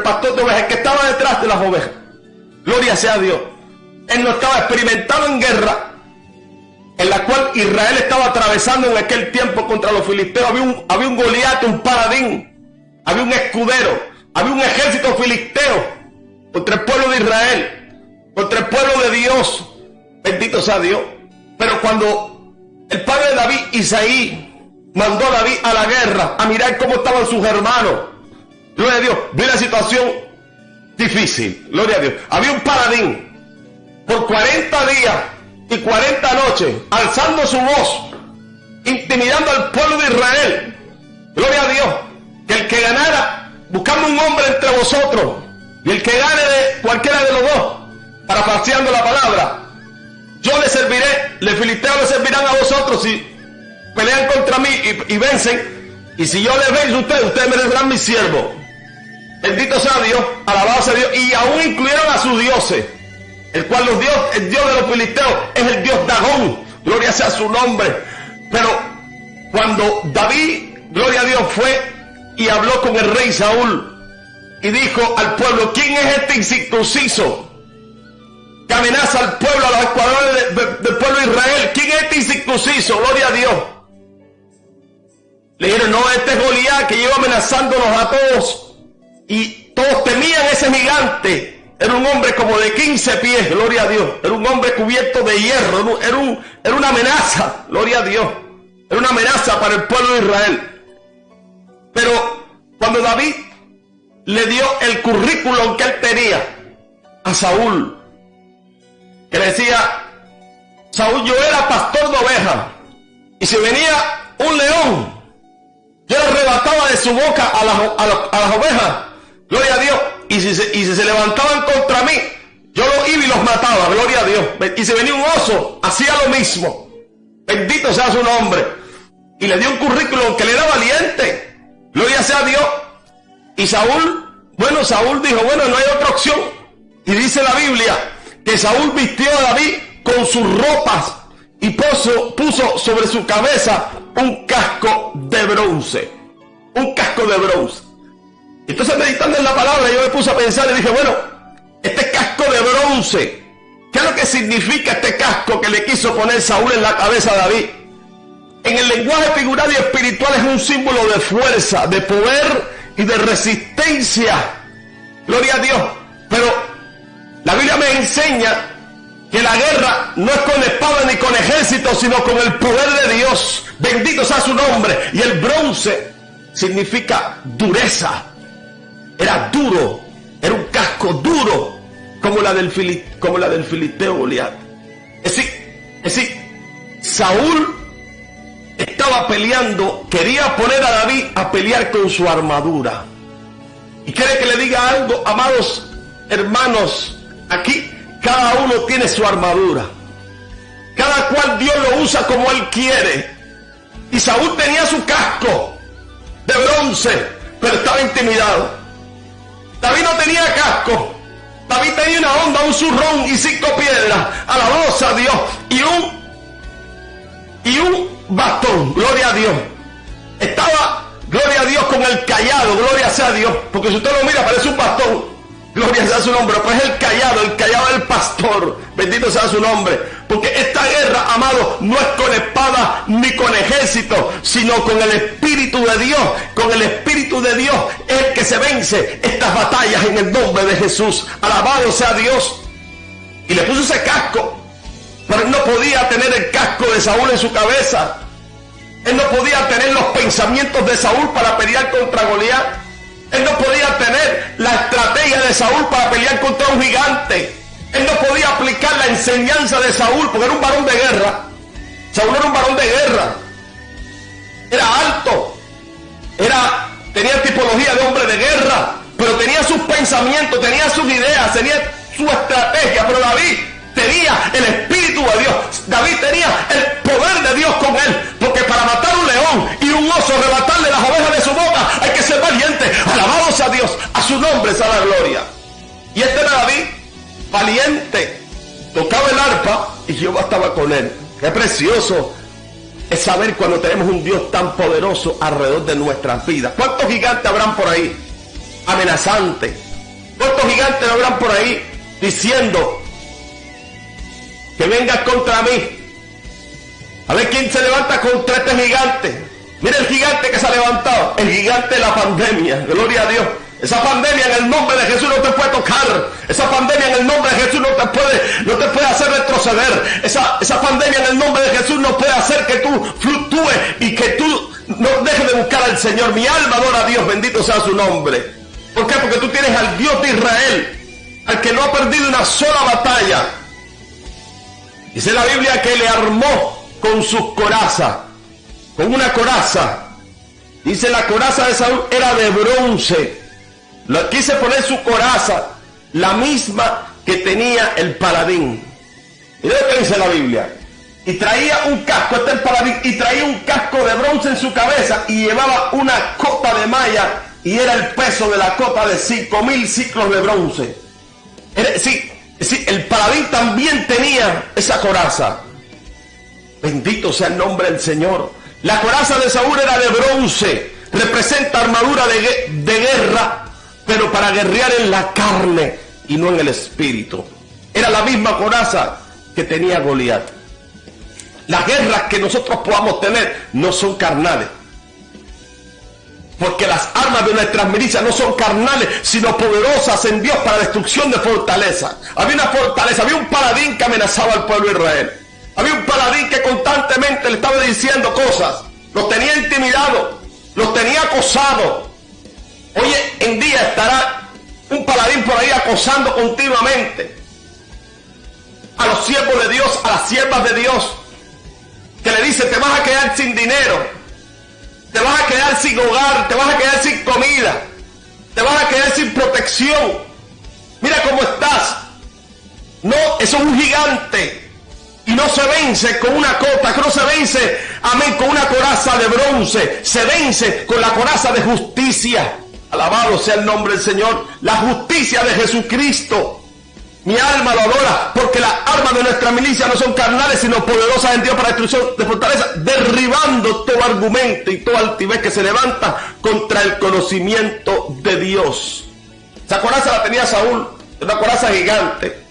pastor de ovejas, el que estaba detrás de las ovejas. Gloria sea a Dios. Él no estaba experimentado en guerra, en la cual Israel estaba atravesando en aquel tiempo contra los filisteos. Había un Goliat, un paladín, había un escudero, había un ejército filisteo contra el pueblo de Israel, contra el pueblo de Dios. Bendito sea Dios. Pero cuando el padre de David, Isaí, mandó a David a la guerra a mirar cómo estaban sus hermanos, gloria a Dios, vio la situación difícil. Gloria a Dios. Había un paladín por 40 días y 40 noches alzando su voz, intimidando al pueblo de Israel. Gloria a Dios. Que el que ganara, buscando un hombre entre vosotros, y el que gane de cualquiera de los dos, parafraseando la palabra, yo le serviré, los filisteos le servirán a vosotros si pelean contra mí y vencen, y si yo les venzo a ustedes me serán mis siervos. Bendito sea Dios, alabado sea Dios. Y aún incluyeron a sus dioses, el cual el Dios de los filisteos es el Dios Dagón, gloria sea su nombre. Pero cuando David, gloria a Dios, fue y habló con el rey Saúl y dijo al pueblo: ¿quién es este incircunciso que amenaza al pueblo, a los escuadrones del pueblo de Israel? ¿Quién es este incircunciso? Gloria a Dios. Le dijeron: no, este es Goliat, que lleva amenazándonos a todos. Y todos temían ese gigante. Era un hombre como de 15 pies, gloria a Dios. Era un hombre cubierto de hierro. Era una amenaza, gloria a Dios. Era una amenaza para el pueblo de Israel. Pero cuando David le dio el currículum que él tenía a Saúl, que le decía: Saúl, yo era pastor de ovejas, y si venía un león, yo le arrebataba de su boca a las ovejas, gloria a Dios, y si se levantaban contra mí, yo los iba y los mataba, gloria a Dios. Y si venía un oso, hacía lo mismo. Bendito sea su nombre. Y le dio un currículum que le era valiente, gloria sea a Dios. Y Saúl dijo: bueno, no hay otra opción. Y dice la Biblia que Saúl vistió a David con sus ropas y puso sobre su cabeza un casco de bronce. Un casco de bronce. Entonces, meditando en la palabra, yo me puse a pensar y dije: bueno, este casco de bronce, ¿qué es lo que significa este casco que le quiso poner Saúl en la cabeza a David? En el lenguaje figurado y espiritual es un símbolo de fuerza, de poder y de resistencia. Gloria a Dios. Pero la Biblia me enseña que la guerra no es con espada ni con ejército, sino con el poder de Dios. Bendito sea su nombre. Y el bronce significa dureza. Era duro, era un casco duro, como la del filisteo Goliat. Es decir, Saúl estaba peleando, quería poner a David a pelear con su armadura. Y quiere que le diga algo, amados hermanos, aquí cada uno tiene su armadura. Cada cual Dios lo usa como él quiere. Y Saúl tenía su casco de bronce, pero estaba intimidado. David no tenía casco. David tenía una honda, un zurrón y 5 piedras. Alabado sea Dios. Y un bastón. Gloria a Dios. Estaba, gloria a Dios, con el cayado. Gloria sea a Dios. Porque si usted lo mira, parece un bastón. Gloria sea su nombre. Pues es el cayado del pastor. Bendito sea su nombre. Porque esta guerra, amado, no es con espada ni con ejército, sino con el Espíritu de Dios. Con el Espíritu de Dios es el que se vence estas batallas en el nombre de Jesús. Alabado sea Dios. Y le puso ese casco, pero él no podía tener el casco de Saúl en su cabeza. Él no podía tener los pensamientos de Saúl para pelear contra Goliat. Él no podía tener la estrategia de Saúl para pelear contra un gigante. Él no podía aplicar la enseñanza de Saúl porque era un varón de guerra. Saúl era un varón de guerra. Era alto. Tenía tipología de hombre de guerra. Pero tenía sus pensamientos, tenía sus ideas, tenía su estrategia. Pero David tenía el Espíritu de Dios. David tenía el poder de Dios con él. Porque para matar un león y un oso, arrebatarle las ovejas de su boca, hay que ser valiente. Alabado sea Dios. A su nombre sea la gloria. Y este era David, valiente. Tocaba el arpa y Jehová estaba con él. Qué precioso es saber cuando tenemos un Dios tan poderoso alrededor de nuestras vidas. ¿Cuántos gigantes habrán por ahí? amenazante. ¿Cuántos gigantes habrán por ahí diciendo que vengas contra mí? A ver quién se levanta contra este gigante. Mira el gigante que se ha levantado, el gigante de la pandemia. Gloria a Dios. Esa pandemia en el nombre de Jesús no te puede tocar. Esa pandemia en el nombre de Jesús no te puede hacer retroceder. Esa pandemia en el nombre de Jesús no puede hacer que tú fluctúes y que tú no dejes de buscar al Señor. Mi alma adora a Dios, bendito sea su nombre. ¿Por qué? Porque tú tienes al Dios de Israel, al que no ha perdido una sola batalla. Dice la Biblia que le armó con sus corazas, con una coraza. Dice la coraza de Saúl era de bronce. Quise poner su coraza, la misma que tenía el paladín. Mira lo que dice la Biblia. Y traía un casco, este es el paladín, y traía un casco de bronce en su cabeza y llevaba una cota de malla y era el peso de la cota de 5,000 ciclos de bronce. Sí, el paladín también tenía esa coraza. Bendito sea el nombre del Señor. La coraza de Saúl era de bronce, representa armadura de guerra, pero para guerrear en la carne y no en el espíritu. Era la misma coraza que tenía Goliat. Las guerras que nosotros podamos tener no son carnales, porque las armas de nuestras milicias no son carnales, sino poderosas en Dios para destrucción de fortaleza. Había una fortaleza, había un paladín que amenazaba al pueblo de Israel. Había un paladín que constantemente le estaba diciendo cosas. Los tenía intimidados, los tenía acosados. Hoy en día estará un paladín por ahí acosando continuamente a los siervos de Dios, a las siervas de Dios, que le dice: te vas a quedar sin dinero, te vas a quedar sin hogar, te vas a quedar sin comida, te vas a quedar sin protección. Mira cómo estás. No, eso es un gigante. Y no se vence con una cota, que no se vence, amén, con una coraza de bronce. Se vence con la coraza de justicia. Alabado sea el nombre del Señor. La justicia de Jesucristo. Mi alma lo adora, porque las armas de nuestra milicia no son carnales, sino poderosas en Dios para destrucción de fortaleza, derribando todo argumento y toda altivez que se levanta contra el conocimiento de Dios. Esa coraza la tenía Saúl, una coraza gigante.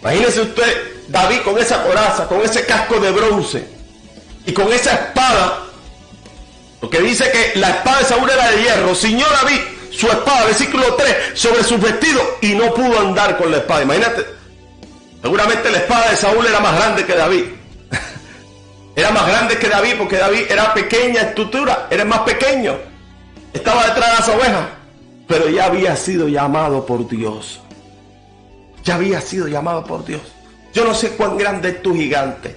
Imagínese usted David con esa coraza, con ese casco de bronce y con esa espada, porque dice que la espada de Saúl era de hierro. Ciñó David su espada, versículo 3, sobre sus vestidos y no pudo andar con la espada. Imagínate, seguramente la espada de Saúl era más grande que David. Era más grande que David, porque David era pequeña en estatura, era más pequeño, estaba detrás de las ovejas, pero ya había sido llamado por Dios. Ya había sido llamado por Dios. Yo no sé cuán grande es tu gigante.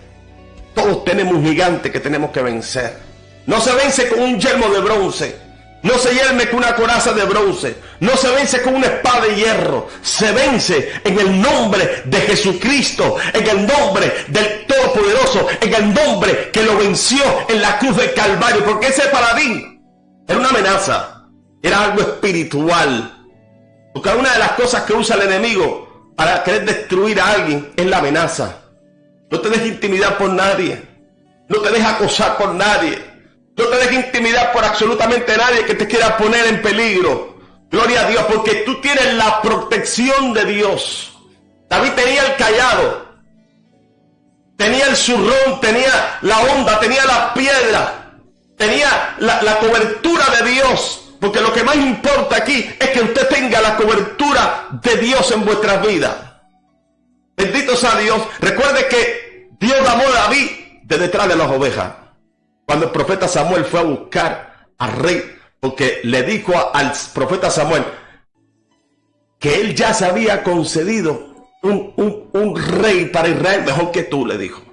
Todos tenemos un gigante que tenemos que vencer. No se vence con un yelmo de bronce. No se yerme con una coraza de bronce. No se vence con una espada de hierro. Se vence en el nombre de Jesucristo, en el nombre del Todopoderoso, en el nombre que lo venció en la cruz del Calvario. Porque ese paladín era una amenaza, era algo espiritual. Porque una de las cosas que usa el enemigo para querer destruir a alguien es la amenaza. No te dejes intimidar por nadie. No te dejes acosar por nadie. No te dejes intimidar por absolutamente nadie que te quiera poner en peligro. Gloria a Dios, porque tú tienes la protección de Dios. David tenía el cayado, tenía el zurrón, tenía la honda, tenía la piedra, tenía la cobertura de Dios. Porque lo que más importa aquí es que usted tenga la cobertura de Dios en vuestras vidas. Bendito sea Dios. Recuerde que Dios llamó a David de detrás de las ovejas. Cuando el profeta Samuel fue a buscar al rey, porque le dijo al profeta Samuel que él ya se había concedido un rey para Israel mejor que tú, le dijo.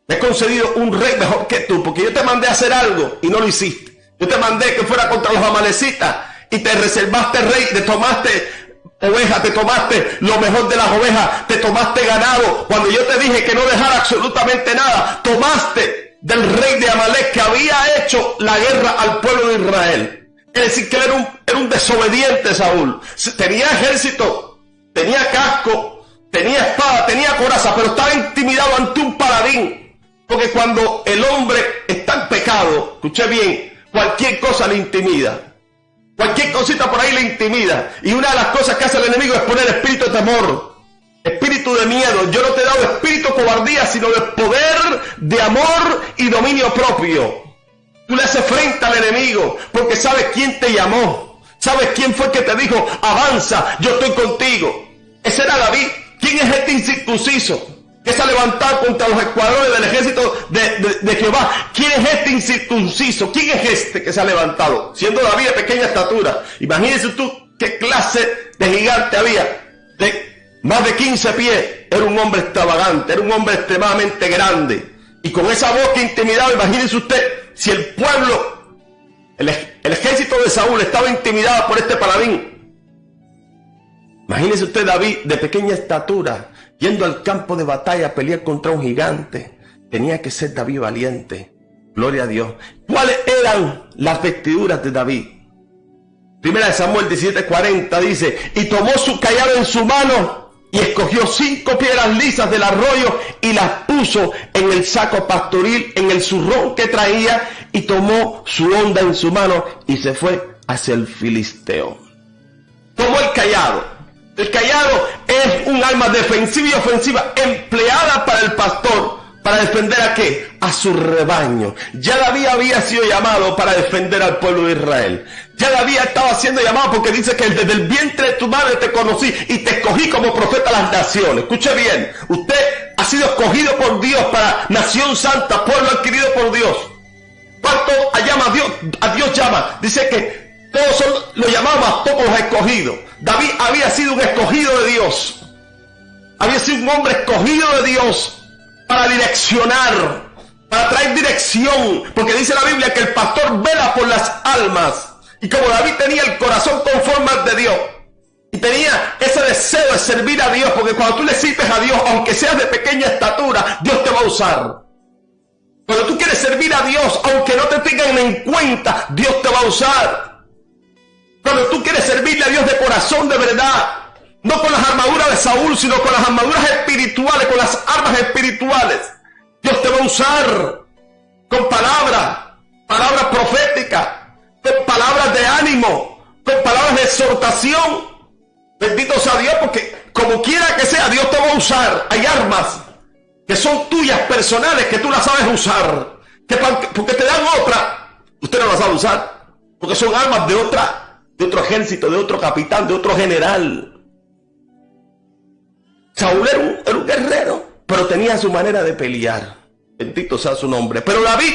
Me he concedido un rey mejor que tú, porque yo te mandé a hacer algo y no lo hiciste. Yo te mandé que fuera contra los amalecitas y te reservaste rey, te tomaste ovejas, te tomaste lo mejor de las ovejas, te tomaste ganado. Cuando yo te dije que no dejara absolutamente nada, tomaste del rey de Amalek que había hecho la guerra al pueblo de Israel. Es decir, que él era un desobediente Saúl. Tenía ejército, tenía casco, tenía espada, tenía coraza, pero estaba intimidado ante un paladín. Porque cuando el hombre está en pecado, escuché bien, cualquier cosa le intimida. Cualquier cosita por ahí le intimida. Y una de las cosas que hace el enemigo es poner espíritu de temor, espíritu de miedo. Yo no te he dado espíritu de cobardía, sino de poder, de amor y dominio propio. Tú le haces frente al enemigo porque sabes quién te llamó. Sabes quién fue que te dijo, avanza, yo estoy contigo. Ese era David. ¿Quién es este incircunciso que se ha levantado contra los escuadrones del ejército de Jehová? ¿Quién es este incircunciso? ¿Quién es este que se ha levantado? Siendo David de pequeña estatura. Imagínense tú qué clase de gigante había. De más de 15 pies. Era un hombre extravagante, era un hombre extremadamente grande. Y con esa voz que intimidaba, imagínense usted, si el pueblo, el ejército de Saúl estaba intimidado por este paladín. Imagínese usted David de pequeña estatura, yendo al campo de batalla a pelear contra un gigante. Tenía que ser David valiente. Gloria a Dios. ¿Cuáles eran las vestiduras de David? Primera de Samuel 17:40 dice, y tomó su cayado en su mano y escogió 5 piedras lisas del arroyo y las puso en el saco pastoril, en el zurrón que traía, y tomó su honda en su mano y se fue hacia el filisteo. Tomó el cayado. El cayado es un arma defensiva y ofensiva empleada para el pastor, para defender ¿a qué? A su rebaño. Ya David había sido llamado para defender al pueblo de Israel. Ya David estaba siendo llamado porque dice que desde el vientre de tu madre te conocí y te escogí como profeta a las naciones. Escuche bien, usted ha sido escogido por Dios para nación santa, pueblo adquirido por Dios. ¿Cuánto llama a Dios llama? Dice que todos lo llamamos, pocos los escogidos. David había sido un escogido de Dios. Había sido un hombre escogido de Dios para direccionar, para traer dirección. Porque dice la Biblia que el pastor vela por las almas. Y como David tenía el corazón conforme al de Dios, y tenía ese deseo de servir a Dios, porque cuando tú le sirves a Dios, aunque seas de pequeña estatura, Dios te va a usar. Cuando tú quieres servir a Dios, aunque no te tengan en cuenta, Dios te va a usar. Cuando tú quieres servirle a Dios de corazón, de verdad, no con las armaduras de Saúl, sino con las armaduras espirituales, con las armas espirituales, Dios te va a usar con palabras proféticas, con palabras de ánimo, con palabras de exhortación. Bendito sea Dios, porque como quiera que sea, Dios te va a usar. Hay armas que son tuyas, personales, que tú las sabes usar, porque te dan otra, usted no las sabe usar, porque son armas de otro ejército, de otro capitán, de otro general. Saúl era un guerrero, pero tenía su manera de pelear. Bendito sea su nombre. Pero David,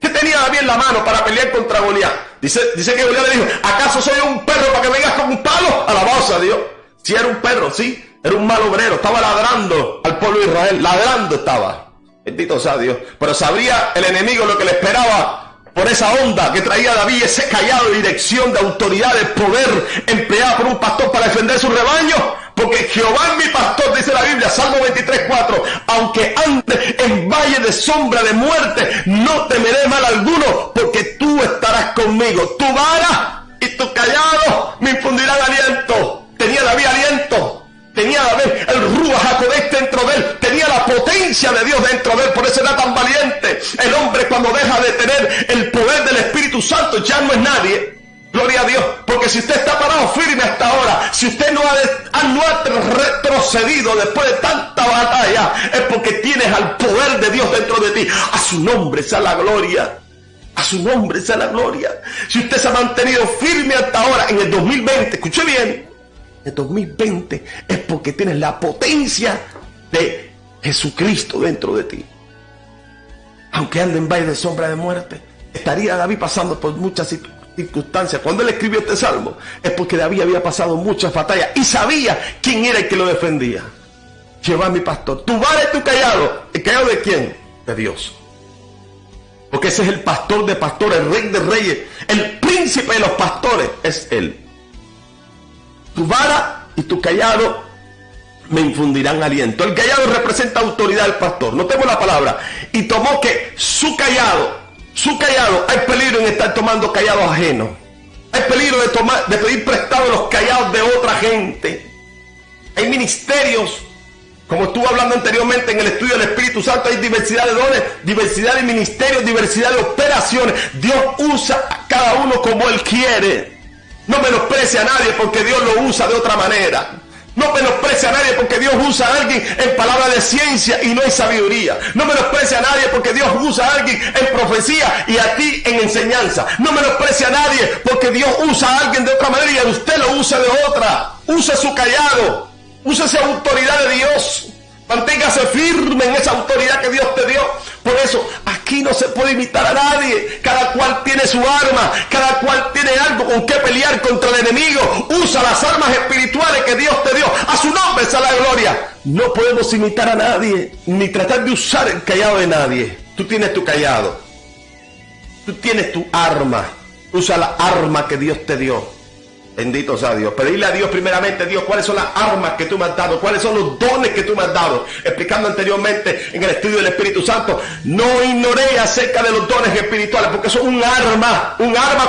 ¿qué tenía David en la mano para pelear contra Goliat? Dice que Goliat le dijo, ¿acaso soy un perro para que vengas con un palo? Alabados a Dios. Si era un perro, sí, era un mal obrero, estaba ladrando al pueblo de Israel, ladrando estaba. Bendito sea Dios. Pero sabría el enemigo lo que le esperaba por esa onda que traía David, ese callado de dirección, de autoridad, de poder empleado por un pastor para defender su rebaño. Porque Jehová es mi pastor, dice la Biblia, Salmo 23:4. Aunque ande en valle de sombra de muerte, no temeré mal alguno, porque tú estarás conmigo. Tu vara y tu callado me infundirán aliento. Tenía David aliento. Tenía David el Ruach HaKodesh dentro de él. Tenía la potencia de Dios dentro de él. Por eso era tan valiente. El hombre, cuando deja de tener el poder del Espíritu Santo, ya no es nadie. Gloria a Dios. Porque si usted está parado firme hasta ahora, si usted no ha retrocedido después de tanta batalla, es porque tienes al poder de Dios dentro de ti. A su nombre sea la gloria. A su nombre sea la gloria. Si usted se ha mantenido firme hasta ahora en el 2020, escuche bien, el 2020 es porque tienes la potencia de Jesucristo dentro de ti. Aunque ande en valle de sombra de muerte, estaría David pasando por muchas circunstancias. Cuando él escribió este salmo, es porque David había pasado muchas batallas y sabía quién era el que lo defendía. Jehová mi pastor, tu vara y tu callado. ¿El callado de quién? De Dios. Porque ese es el pastor de pastores, el rey de reyes, el príncipe de los pastores, es él. Tu vara y tu callado me infundirán aliento. El callado representa autoridad del pastor. Notemos la palabra. Y tomó que su callado, hay peligro en estar tomando callados ajenos. Hay peligro de pedir prestado los callados de otra gente. Hay ministerios, como estuve hablando anteriormente en el estudio del Espíritu Santo, hay diversidad de dones, diversidad de ministerios, diversidad de operaciones. Dios usa a cada uno como Él quiere. No menosprecie a nadie porque Dios lo usa de otra manera. No menosprecie a nadie porque Dios usa a alguien en palabra de ciencia y no en sabiduría. No menosprecie a nadie porque Dios usa a alguien en profecía y a ti en enseñanza. No menosprecie a nadie porque Dios usa a alguien de otra manera y a usted lo usa de otra. Use su callado. Use esa autoridad de Dios. Manténgase firme en esa autoridad que Dios te dio. Por eso, aquí no se puede imitar a nadie. Cada cual tiene su arma. Cada cual tiene algo con que pelear contra el enemigo. Usa las armas espirituales que Dios te dio. A su nombre sea la gloria. No podemos imitar a nadie, ni tratar de usar el callado de nadie. Tú tienes tu callado. Tú tienes tu arma. Usa la arma que Dios te dio. Bendito sea Dios. Pedirle a Dios primeramente, Dios, cuáles son las armas que tú me has dado, cuáles son los dones que tú me has dado. Explicando anteriormente en el estudio del Espíritu Santo, no ignoré acerca de los dones espirituales, porque son un arma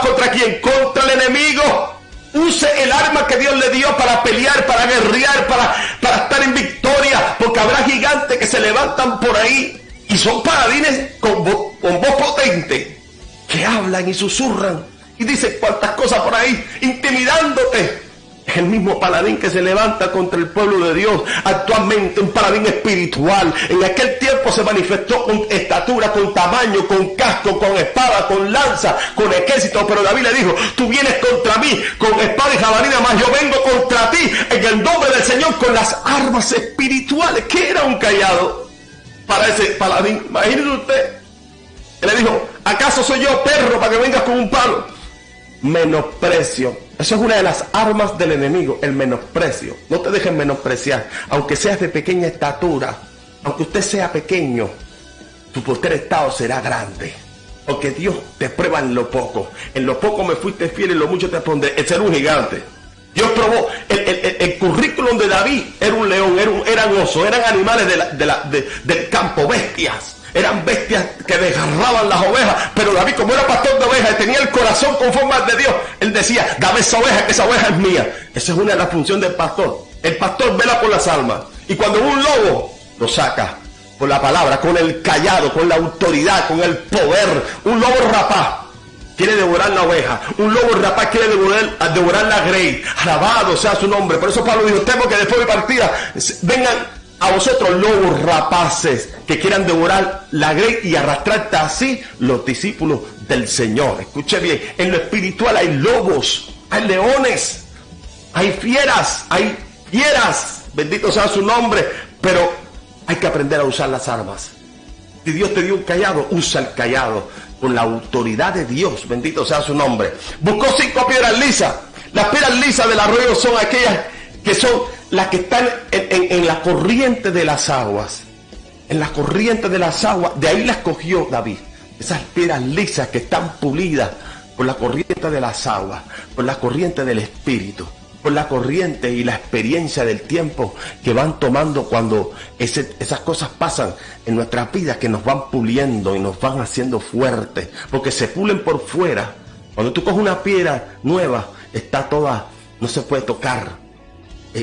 contra quién, contra el enemigo. Use el arma que Dios le dio para pelear, para guerrear, para estar en victoria, porque habrá gigantes que se levantan por ahí y son paladines con voz potente, que hablan y susurran y dicen cuantas cosas por ahí, intimidándote. Es el mismo paladín que se levanta contra el pueblo de Dios actualmente, un paladín espiritual. En aquel tiempo se manifestó con estatura, con tamaño, con casco, con espada, con lanza, con ejército. Pero David le dijo, tú vienes contra mí con espada y jabalina, mas yo vengo contra ti en el nombre del Señor con las armas espirituales. ¿Qué era un callado para ese paladín? Imagínese usted. Él le dijo, ¿acaso soy yo perro para que vengas con un palo? Menosprecio. Eso es una de las armas del enemigo, el menosprecio. No te dejes menospreciar, aunque seas de pequeña estatura, aunque usted sea pequeño, tu estado será grande, porque Dios te prueba en lo poco. En lo poco me fuiste fiel, en lo mucho te pondré. El ser un gigante. Dios probó el currículum de David. Era un león, eran osos, eran animales del campo, bestias. Eran bestias que desgarraban las ovejas, pero David, como era pastor de ovejas y tenía el corazón conforme al de Dios, él decía, dame esa oveja, que esa oveja es mía. Esa es una de las funciones del pastor. El pastor vela por las almas, y cuando un lobo lo saca por la palabra, con el callado, con la autoridad, con el poder. Un lobo rapaz quiere devorar la oveja, un lobo rapaz quiere devorar la grey. Alabado sea su nombre. Por eso Pablo dijo, temo que después de partida vengan a vosotros lobos rapaces que quieran devorar la grey y arrastrarte así los discípulos del Señor. Escuche bien, en lo espiritual hay lobos, hay leones, hay fieras, bendito sea su nombre, pero hay que aprender a usar las armas. Si Dios te dio un callado, usa el callado con la autoridad de Dios, bendito sea su nombre. Buscó 5 piedras lisas. Las piedras lisas del arroyo son aquellas que son las que están en la corriente de las aguas. En la corriente de las aguas, de ahí las cogió David. Esas piedras lisas que están pulidas por la corriente de las aguas, por la corriente del Espíritu, por la corriente y la experiencia del tiempo que van tomando cuando esas cosas pasan en nuestras vidas, que nos van puliendo y nos van haciendo fuertes, porque se pulen por fuera. Cuando tú coges una piedra nueva, está toda, no se puede tocar,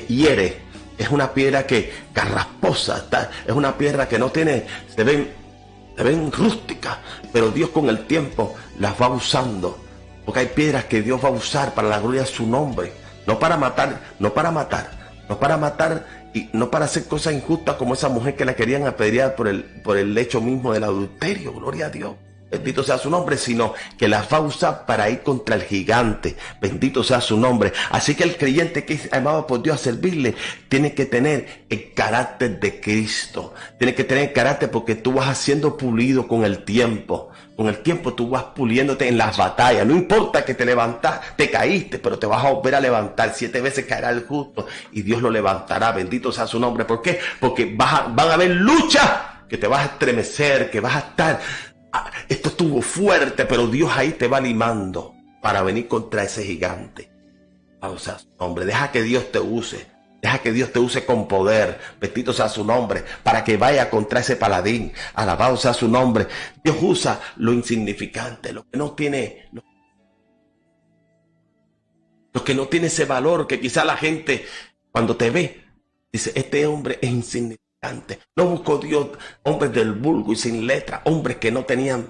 hiere. Es una piedra que carrasposa, es una piedra que no tiene, se ven rústicas, pero Dios con el tiempo las va usando, porque hay piedras que Dios va a usar para la gloria de su nombre, no para matar y no para hacer cosas injustas como esa mujer que la querían apedrear por el hecho mismo del adulterio, gloria a Dios. Bendito sea su nombre, sino que las va a usar para ir contra el gigante. Bendito sea su nombre. Así que el creyente que es amado por Dios a servirle, tiene que tener el carácter de Cristo. Tiene que tener el carácter, porque tú vas siendo pulido con el tiempo. Con el tiempo tú vas puliéndote en las batallas. No importa que te levantas, te caíste, pero te vas a volver a levantar. 7 veces caerá el justo y Dios lo levantará. Bendito sea su nombre. ¿Por qué? Porque van a haber luchas que te vas a estremecer, que vas a estar... Esto estuvo fuerte, pero Dios ahí te va limando para venir contra ese gigante. O sea, hombre, deja que Dios te use. Deja que Dios te use con poder. Bendito sea su nombre, para que vaya contra ese paladín. Alabado sea su nombre. Dios usa lo insignificante, lo que no tiene, lo que no tiene ese valor, que quizá la gente cuando te ve dice, este hombre es insignificante. No buscó Dios hombres del vulgo y sin letra, hombres que no tenían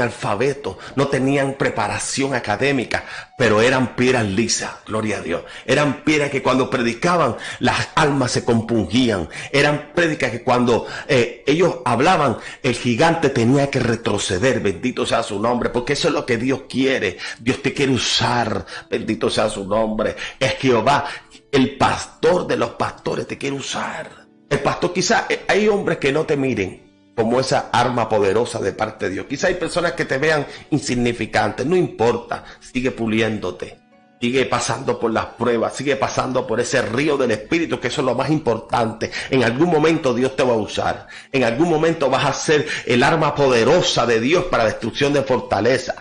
alfabeto, no tenían preparación académica, pero eran piedras lisas, gloria a Dios. Eran piedras que cuando predicaban las almas se compungían. Eran prédicas que cuando ellos hablaban, el gigante tenía que retroceder, bendito sea su nombre, porque eso es lo que Dios quiere. Dios te quiere usar, bendito sea su nombre. Es Jehová, el pastor de los pastores, te quiere usar. El pastor, quizás hay hombres que no te miren como esa arma poderosa de parte de Dios. Quizás hay personas que te vean insignificante. No importa, sigue puliéndote, sigue pasando por las pruebas, sigue pasando por ese río del Espíritu, que eso es lo más importante. En algún momento Dios te va a usar. En algún momento vas a ser el arma poderosa de Dios para destrucción de fortaleza.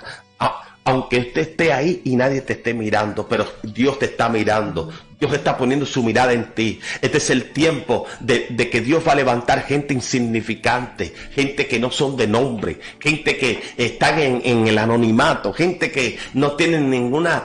Aunque usted esté ahí y nadie te esté mirando, pero Dios te está mirando. Dios está poniendo su mirada en ti. Este es el tiempo de que Dios va a levantar gente insignificante, gente que no son de nombre, gente que están en el anonimato, gente que no tiene ninguna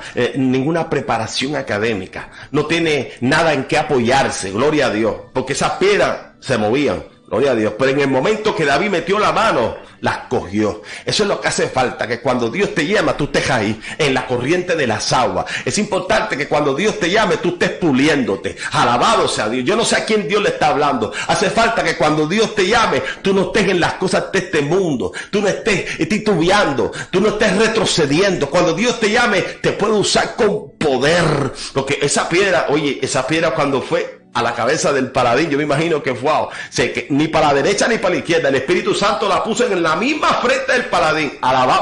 preparación académica, no tiene nada en qué apoyarse, gloria a Dios, porque esas piedras se movían. Gloria a Dios. Pero en el momento que David metió la mano, las cogió. Eso es lo que hace falta, que cuando Dios te llama, tú estés ahí, en la corriente de las aguas. Es importante que cuando Dios te llame, tú estés puliéndote. Alabado sea Dios. Yo no sé a quién Dios le está hablando. Hace falta que cuando Dios te llame, tú no estés en las cosas de este mundo. Tú no estés titubeando. Tú no estés retrocediendo. Cuando Dios te llame, te puede usar con poder. Porque esa piedra, oye, esa piedra cuando fue a la cabeza del paladín, yo me imagino que fue, que ni para la derecha ni para la izquierda, el Espíritu Santo la puso en la misma frente del paladín,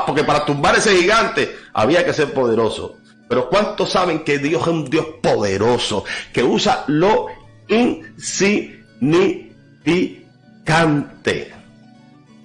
porque para tumbar ese gigante había que ser poderoso. Pero ¿cuántos saben que Dios es un Dios poderoso, que usa lo insignificante?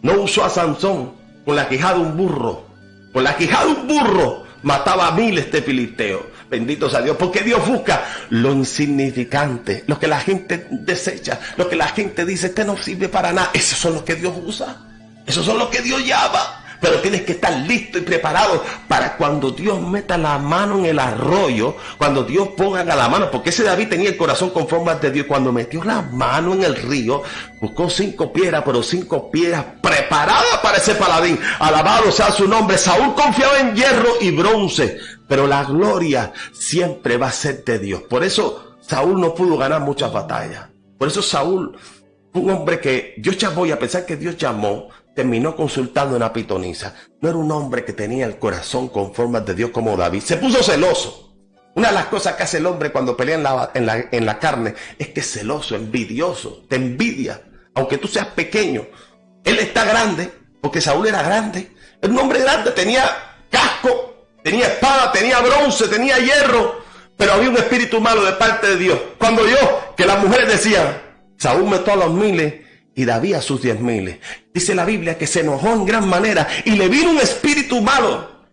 No usó a Sansón con la quijada de un burro. Con la quijada de un burro mataba a miles de filisteos. Bendito sea Dios, porque Dios busca lo insignificante, lo que la gente desecha, lo que la gente dice, este no sirve para nada. Esos son los que Dios usa, esos son los que Dios llama. Pero tienes que estar listo y preparado para cuando Dios meta la mano en el arroyo, cuando Dios ponga la mano, porque ese David tenía el corazón conforme ante Dios. Cuando metió la mano en el río, buscó 5 piedras, pero 5 piedras preparadas para ese paladín. Alabado sea su nombre. Saúl confiaba en hierro y bronce, pero la gloria siempre va a ser de Dios. Por eso Saúl no pudo ganar muchas batallas. Por eso Saúl, un hombre que Dios llamó, y a pesar que Dios llamó, terminó consultando una pitonisa. No era un hombre que tenía el corazón conforme de Dios como David. Se puso celoso. Una de las cosas que hace el hombre cuando pelea en la carne es que es celoso, envidioso, te envidia. Aunque tú seas pequeño, él está grande, porque Saúl era grande. Era un hombre grande, tenía casco, tenía espada, tenía bronce, tenía hierro, pero había un espíritu malo de parte de Dios. Cuando oyó que las mujeres decían, Saúl mató a los miles y David a sus 10,000. Dice la Biblia que se enojó en gran manera y le vino un espíritu malo.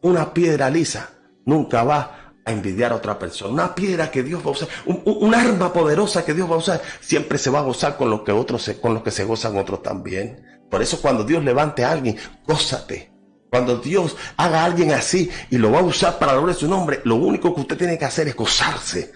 Una piedra lisa nunca va a envidiar a otra persona. Una piedra que Dios va a usar, un arma poderosa que Dios va a usar, siempre se va a gozar con lo que se gozan otros también. Por eso cuando Dios levante a alguien, gózate. Cuando Dios haga a alguien así y lo va a usar para la gloria de su nombre, lo único que usted tiene que hacer es gozarse.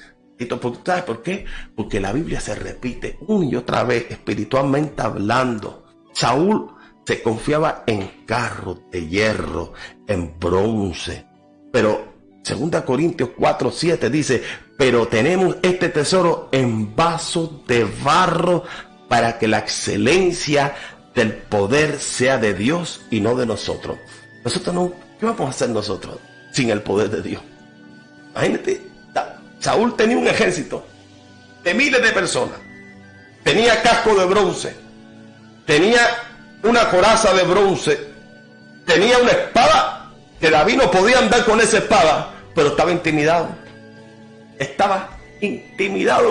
¿Sabes por qué? Porque la Biblia se repite una y otra vez, espiritualmente hablando. Saúl se confiaba en carros de hierro, en bronce. Pero 2 Corintios 4:7 dice, pero tenemos este tesoro en vasos de barro para que la excelencia del poder sea de Dios y no de nosotros. Nosotros no, ¿qué vamos a hacer nosotros sin el poder de Dios? Imagínate. Saúl tenía un ejército de miles de personas, tenía casco de bronce, tenía una coraza de bronce, tenía una espada que David no podía andar con esa espada, pero estaba intimidado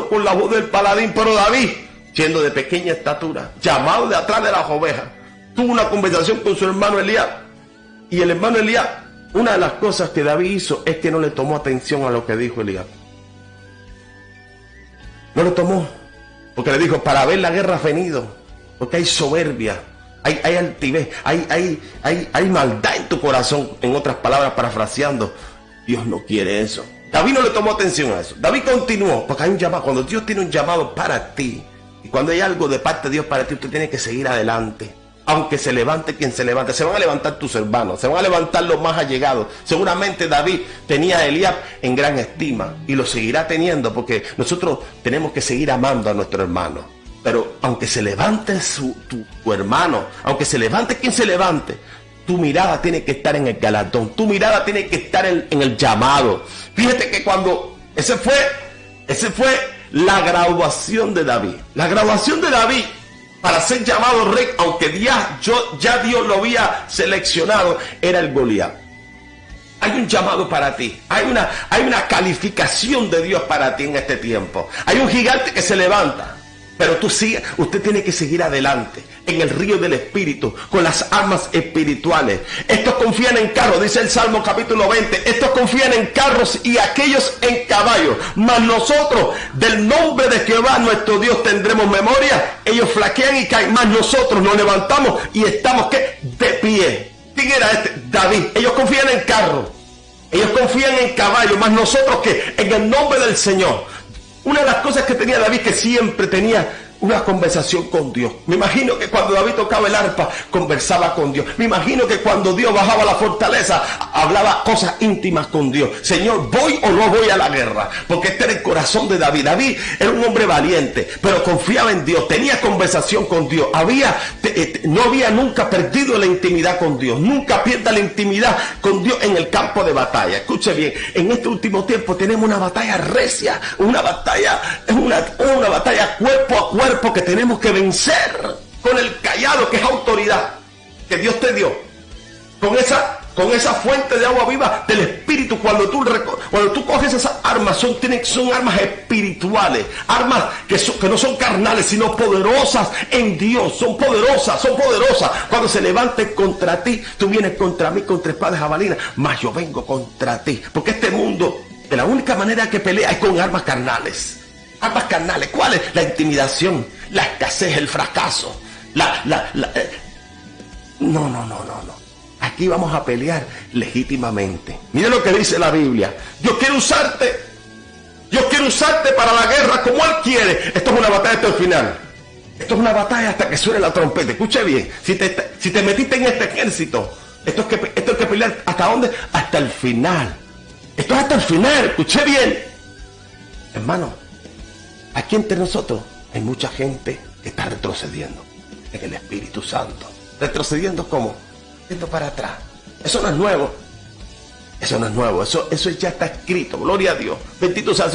con la voz del paladín. Pero David, siendo de pequeña estatura, llamado de atrás de las ovejas, tuvo una conversación con su hermano Elías, y el hermano Elías, una de las cosas que David hizo es que no le tomó atención a lo que dijo Elías. No lo tomó, porque le dijo, para ver la guerra has venido, porque hay soberbia, hay altivez, hay maldad en tu corazón. En otras palabras, parafraseando, Dios no quiere eso. David no le tomó atención a eso. David continuó, porque hay un llamado. Cuando Dios tiene un llamado para ti, Y cuando hay algo de parte de Dios para ti, usted tiene que seguir adelante. Aunque se levante quien se levante, se van a levantar tus hermanos, se van a levantar los más allegados. Seguramente David tenía a Eliab en gran estima y lo seguirá teniendo, porque nosotros tenemos que seguir amando a nuestro hermano. Pero aunque se levante tu hermano, aunque se levante quien se levante, tu mirada tiene que estar en el galardón, tu mirada tiene que estar en el llamado. Fíjate que cuando ese fue la graduación de David. La graduación de David para ser llamado rey, aunque ya Dios lo había seleccionado, era el Goliat. Hay un llamado para ti, hay una calificación de Dios para ti en este tiempo. Hay un gigante que se levanta, pero usted tiene que seguir adelante en el río del Espíritu, con las armas espirituales. Estos confían en carros, dice el Salmo capítulo 20, estos confían en carros y aquellos en caballos, mas nosotros del nombre de Jehová nuestro Dios tendremos memoria. Ellos flaquean y caen, mas nosotros nos levantamos y estamos ¿qué? De pie. ¿Quién era este? David. Ellos confían en carros, ellos confían en caballos, mas nosotros ¿qué? En el nombre del Señor. Una de las cosas que tenía David, que siempre tenía una conversación con Dios. Me imagino que cuando David tocaba el arpa, conversaba con Dios. Me imagino que cuando Dios bajaba a la fortaleza, hablaba cosas íntimas con Dios. Señor, ¿voy o no voy a la guerra? Porque este era el corazón de David. David era un hombre valiente, pero confiaba en Dios, tenía conversación con Dios. No había nunca perdido la intimidad con Dios. Nunca pierda la intimidad con Dios en el campo de batalla. Escuche bien, en este último tiempo tenemos una batalla recia, una batalla cuerpo a cuerpo, que tenemos que vencer con el cayado, que es autoridad que Dios te dio, con esa fuente de agua viva del Espíritu. Cuando tú coges esas armas, son armas espirituales, armas que no son carnales, sino poderosas en Dios. Son poderosas. Cuando se levanten contra ti, tú vienes contra mí, contra espada de jabalina, mas yo vengo contra ti, porque este mundo, de la única manera que pelea es con armas carnales. Armas carnales. ¿Cuál es? La intimidación, la escasez, el fracaso. No. Aquí vamos a pelear legítimamente. Mire lo que dice la Biblia. Dios quiere usarte para la guerra como Él quiere. Esto es una batalla hasta el final. Esto es una batalla hasta que suene la trompeta. Escuche bien. Si te metiste en este ejército, esto es que pelear. ¿Hasta dónde? Hasta el final. Esto es hasta el final. Escuche bien. Hermano, aquí entre nosotros hay mucha gente que está retrocediendo en el Espíritu Santo. ¿Retrocediendo cómo? Yendo para atrás. Eso no es nuevo. Eso ya está escrito. Gloria a Dios. Bendito sea el Señor.